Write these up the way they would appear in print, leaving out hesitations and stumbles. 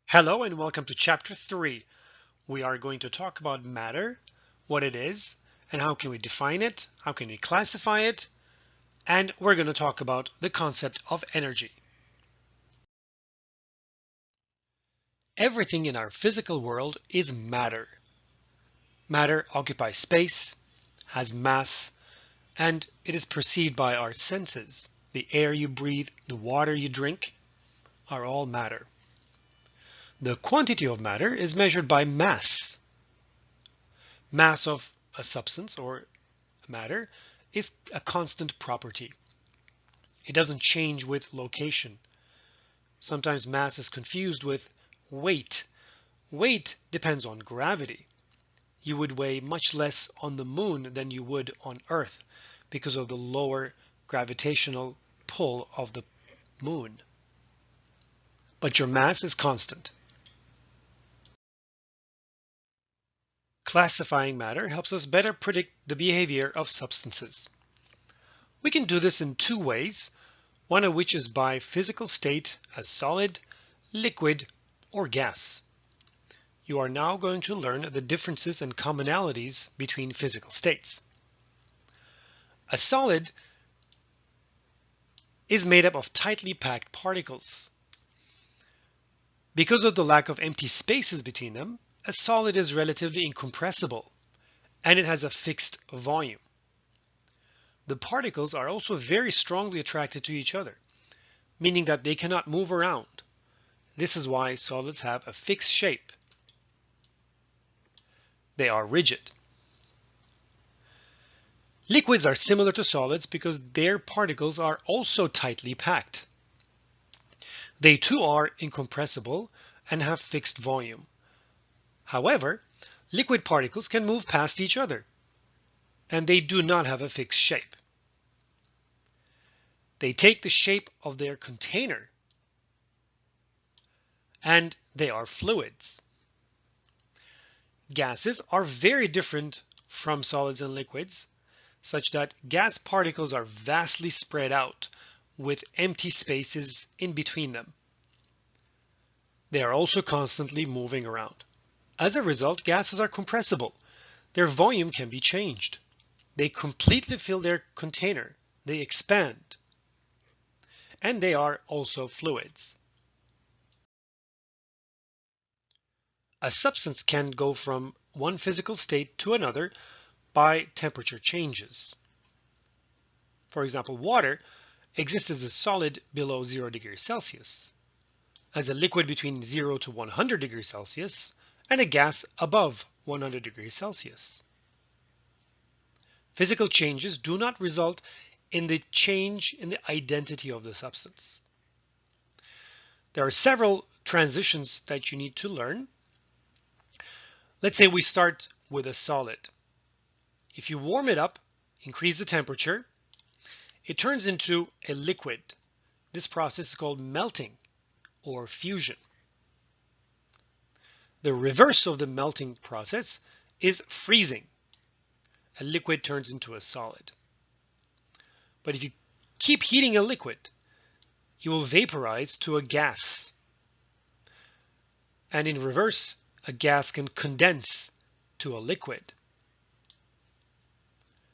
Hello and welcome to chapter 3. We are going to talk about matter, what it is, and how can we define it, how can we classify it, and we're going to talk about the concept of energy. Everything in our physical world is matter. Matter occupies space, has mass, and it is perceived by our senses. The air you breathe, the water you drink are all matter. The quantity of matter is measured by mass. Mass of a substance or matter is a constant property. It doesn't change with location. Sometimes mass is confused with weight. Weight depends on gravity. You would weigh much less on the moon than you would on Earth because of the lower gravitational pull of the moon. But your mass is constant. Classifying matter helps us better predict the behavior of substances. We can do this in two ways, one of which is by physical state as solid, liquid, or gas. You are now going to learn the differences and commonalities between physical states. A solid is made up of tightly packed particles. Because of the lack of empty spaces between them, a solid is relatively incompressible, and it has a fixed volume. The particles are also very strongly attracted to each other, meaning that they cannot move around. This is why solids have a fixed shape. They are rigid. Liquids are similar to solids because their particles are also tightly packed. They too are incompressible and have fixed volume. However, liquid particles can move past each other, and they do not have a fixed shape. They take the shape of their container, and they are fluids. Gases are very different from solids and liquids, such that gas particles are vastly spread out with empty spaces in between them. They are also constantly moving around. As a result, gases are compressible. Their volume can be changed. They completely fill their container. They expand. And they are also fluids. A substance can go from one physical state to another by temperature changes. For example, water exists as a solid below 0 degrees Celsius, as a liquid between 0 to 100 degrees Celsius, and a gas above 100 degrees Celsius. Physical changes do not result in the change in the identity of the substance. There are several transitions that you need to learn. Let's say we start with a solid. If you warm it up, increase the temperature, it turns into a liquid. This process is called melting or fusion. The reverse of the melting process is freezing. A liquid turns into a solid. But if you keep heating a liquid, you will vaporize to a gas. And in reverse, a gas can condense to a liquid.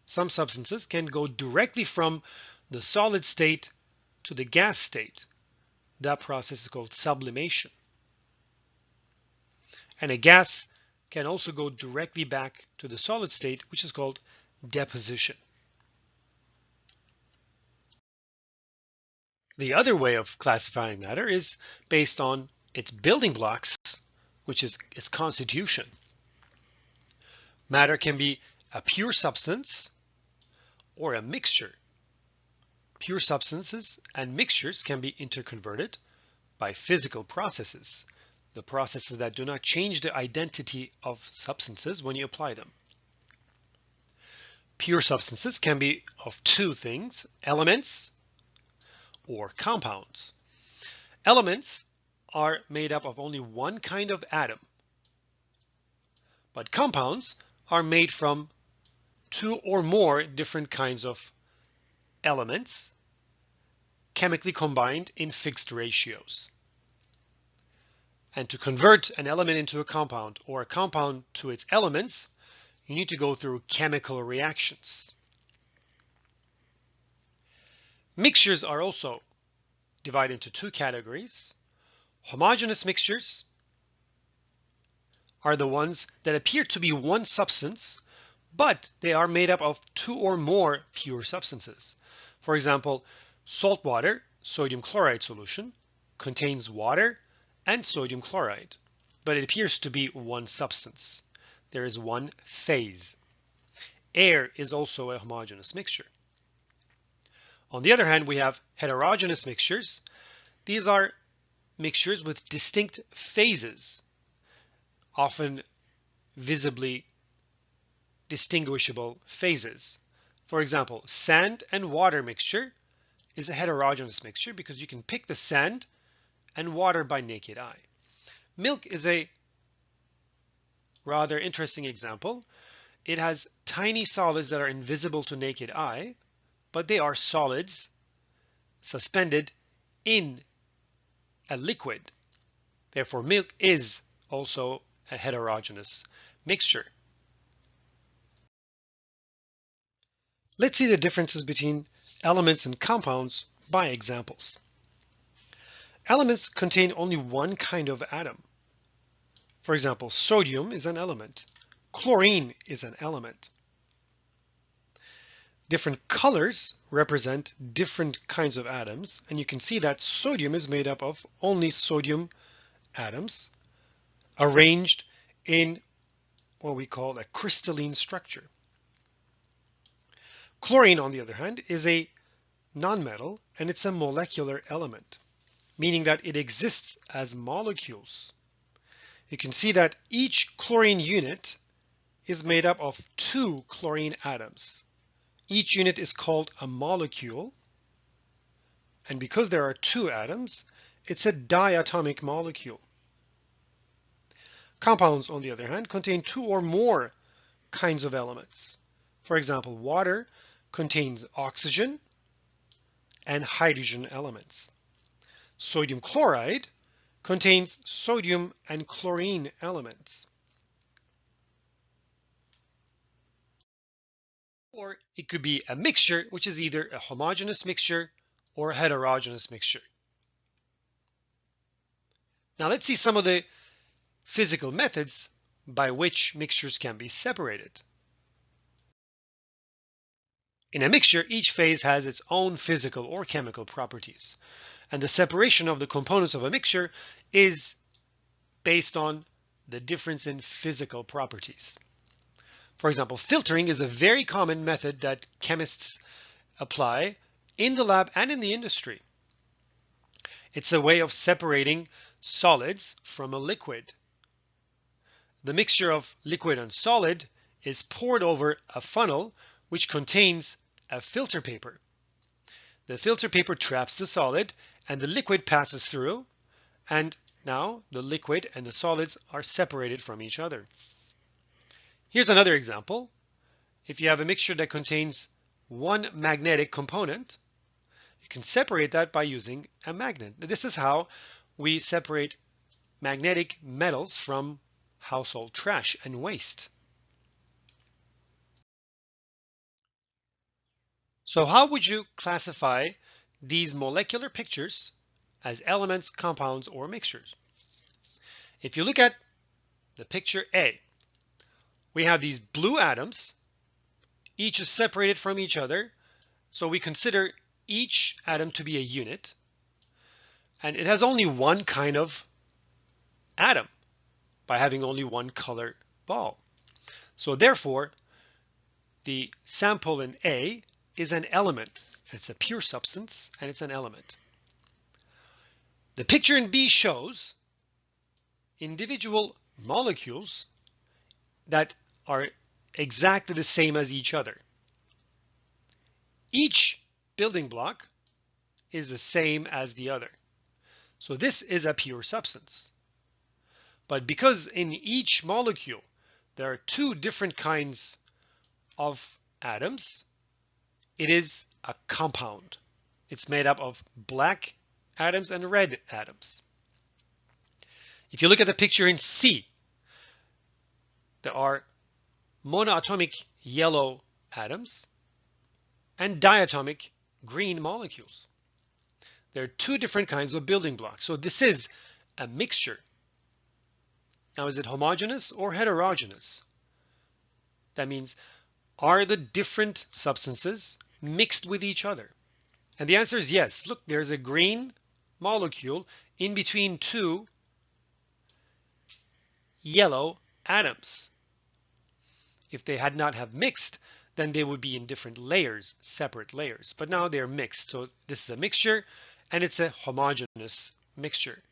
Some substances can go directly from the solid state to the gas state. That process is called sublimation. And a gas can also go directly back to the solid state, which is called deposition. The other way of classifying matter is based on its building blocks, which is its constitution. Matter can be a pure substance or a mixture. Pure substances and mixtures can be interconverted by physical processes, the processes that do not change the identity of substances when you apply them. Pure substances can be of two things, elements or compounds. Elements are made up of only one kind of atom, but compounds are made from two or more different kinds of elements chemically combined in fixed ratios. And to convert an element into a compound or a compound to its elements, you need to go through chemical reactions. Mixtures are also divided into two categories. Homogeneous mixtures are the ones that appear to be one substance, but they are made up of two or more pure substances. For example, salt water, sodium chloride solution, contains water and sodium chloride, but it appears to be one substance. There is one phase. Air is also a homogeneous mixture. On the other hand, we have heterogeneous mixtures. These are mixtures with distinct phases, often visibly distinguishable phases. For example, sand and water mixture is a heterogeneous mixture because you can pick the sand and water by naked eye. Milk is a rather interesting example. It has tiny solids that are invisible to naked eye, but they are solids suspended in a liquid. Therefore, milk is also a heterogeneous mixture. Let's see the differences between elements and compounds by examples. Elements contain only one kind of atom. For example, sodium is an element. Chlorine is an element. Different colors represent different kinds of atoms, and you can see that sodium is made up of only sodium atoms arranged in what we call a crystalline structure. Chlorine, on the other hand, is a nonmetal and it's a molecular element, meaning that it exists as molecules. You can see that each chlorine unit is made up of two chlorine atoms. Each unit is called a molecule, and because there are two atoms, it's a diatomic molecule. Compounds, on the other hand, contain two or more kinds of elements. For example, water contains oxygen and hydrogen elements. Sodium chloride contains sodium and chlorine elements. Or it could be a mixture, which is either a homogeneous mixture or a heterogeneous mixture. Now let's see some of the physical methods by which mixtures can be separated. In a mixture, each phase has its own physical or chemical properties, and the separation of the components of a mixture is based on the difference in physical properties. For example, filtering is a very common method that chemists apply in the lab and in the industry. It's a way of separating solids from a liquid. The mixture of liquid and solid is poured over a funnel which contains a filter paper. The filter paper traps the solid and the liquid passes through, and now the liquid and the solids are separated from each other. Here's another example. If you have a mixture that contains one magnetic component, you can separate that by using a magnet. This is how we separate magnetic metals from household trash and waste. So how would you classify these molecular pictures as elements, compounds, or mixtures? If you look at the picture A, we have these blue atoms. Each is separated from each other, so we consider each atom to be a unit, and it has only one kind of atom by having only one color ball. So therefore, the sample in A is an element. It's a pure substance and it's an element. The picture in B shows individual molecules that are exactly the same as each other. Each building block is the same as the other. So this is a pure substance. But because in each molecule there are two different kinds of atoms, it is a compound. It's made up of black atoms and red atoms. If you look at the picture in C, there are monoatomic yellow atoms and diatomic green molecules. There are two different kinds of building blocks. So this is a mixture. Now, is it homogeneous or heterogeneous? That means, are the different substances mixed with each other? And the answer is yes. Look, there's a green molecule in between two yellow atoms. If they had not have mixed, then they would be in different layers, separate layers. But now they're mixed. So this is a mixture, and it's a homogeneous mixture.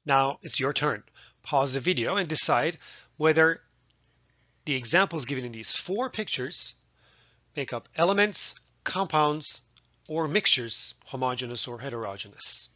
Now it's your turn. Pause the video and decide whether the examples given in these four pictures make up elements, compounds, or mixtures, homogeneous or heterogeneous.